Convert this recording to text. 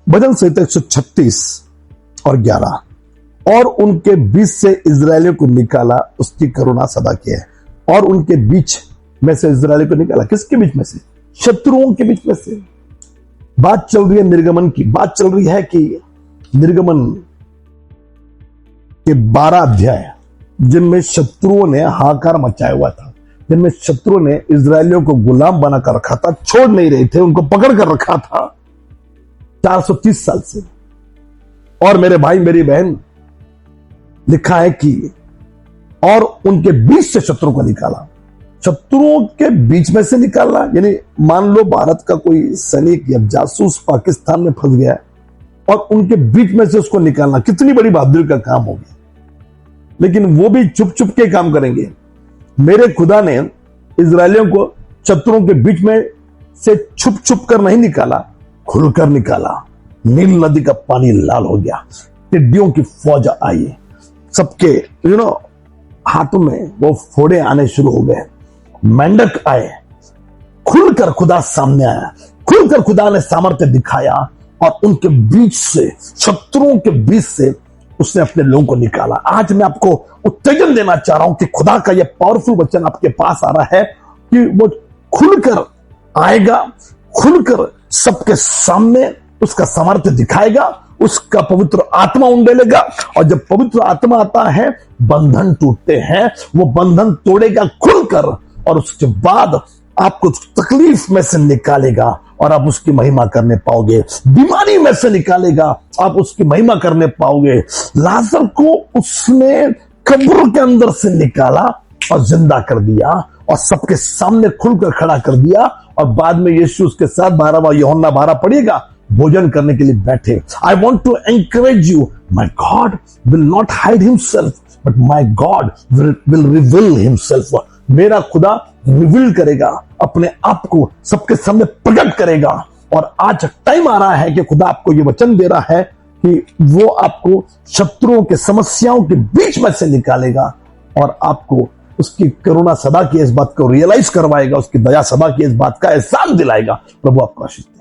भजन संहिता 136 और 11, और उनके बीच से इजरायलियों को निकाला, उसकी करुणा सदा की है। और उनके बीच में से इजरायलियों को निकाला, किसके बीच में से? शत्रुओं के बीच में से। बात चल रही है निर्गमन की, बात चल रही है कि निर्गमन के 12 अध्याय जिनमें शत्रुओं ने हाहाकार मचाया हुआ था, जिनमें शत्रुओं ने इजरायलियों को गुलाम बनाकर रखा था, छोड़ नहीं रहे थे, उनको पकड़ कर रखा था 430 साल से। और मेरे भाई मेरी बहन, लिखा है कि और उनके बीच से शत्रु को निकाला। शत्रुओं के बीच में से निकालना यानी मान लो भारत का कोई सैनिक या जासूस पाकिस्तान में फंस गया है और उनके बीच में से उसको निकालना, कितनी बड़ी बहादुरी का काम होगी। लेकिन वो भी चुप चुप के काम करेंगे। मेरे खुदा ने इजरायलियों को शत्रुओं के बीच में से छुप छुप कर नहीं निकाला, खुलकर निकाला। नील नदी का पानी लाल हो गया, टिड्डियों की फौज आई, सबके हाथों में वो फोड़े आने शुरू हो गए, मेंढक आए, खुलकर खुदा सामने आया, खुलकर खुदा ने सामर्थ्य दिखाया और उनके बीच से, शत्रुओं के बीच से उसने अपने लोगों को निकाला। आज मैं आपको उत्तेजन देना चाह रहा हूं कि खुदा का यह पावरफुल वचन आपके पास आ रहा है कि वो खुलकर आएगा, खुलकर सबके सामने उसका सामर्थ्य दिखाएगा, उसका पवित्र आत्मा उंडेलेगा। और जब पवित्र आत्मा आता है, बंधन टूटते हैं, वो बंधन तोड़ेगा खुलकर, और उसके बाद आपको तकलीफ में से निकालेगा और आप उसकी महिमा करने पाओगे। बीमारी में से निकालेगा, आप उसकी महिमा करने पाओगे। लाजर को उसने कब्र के अंदर से निकाला और जिंदा कर दिया और सबके सामने खुलकर खड़ा कर दिया। और बाद में यीशु उसके साथ 12वां यूहन्ना 12 पढ़िएगा, भोजन करने के लिए बैठे। I want to encourage you, my God will not hide himself, but my God will reveal himself. मेरा खुदा रिवील करेगा, अपने आप को सबके सामने प्रकट करेगा। और आज टाइम आ रहा है कि खुदा आपको यह वचन दे रहा है कि वो आपको शत्रुओं के, समस्याओं के बीच में से निकालेगा और आपको उसकी करुणा सदा की इस बात को रियलाइज करवाएगा, उसकी दया सदा की इस बात का एहसास दिलाएगा। प्रभु आपको आशीष दे।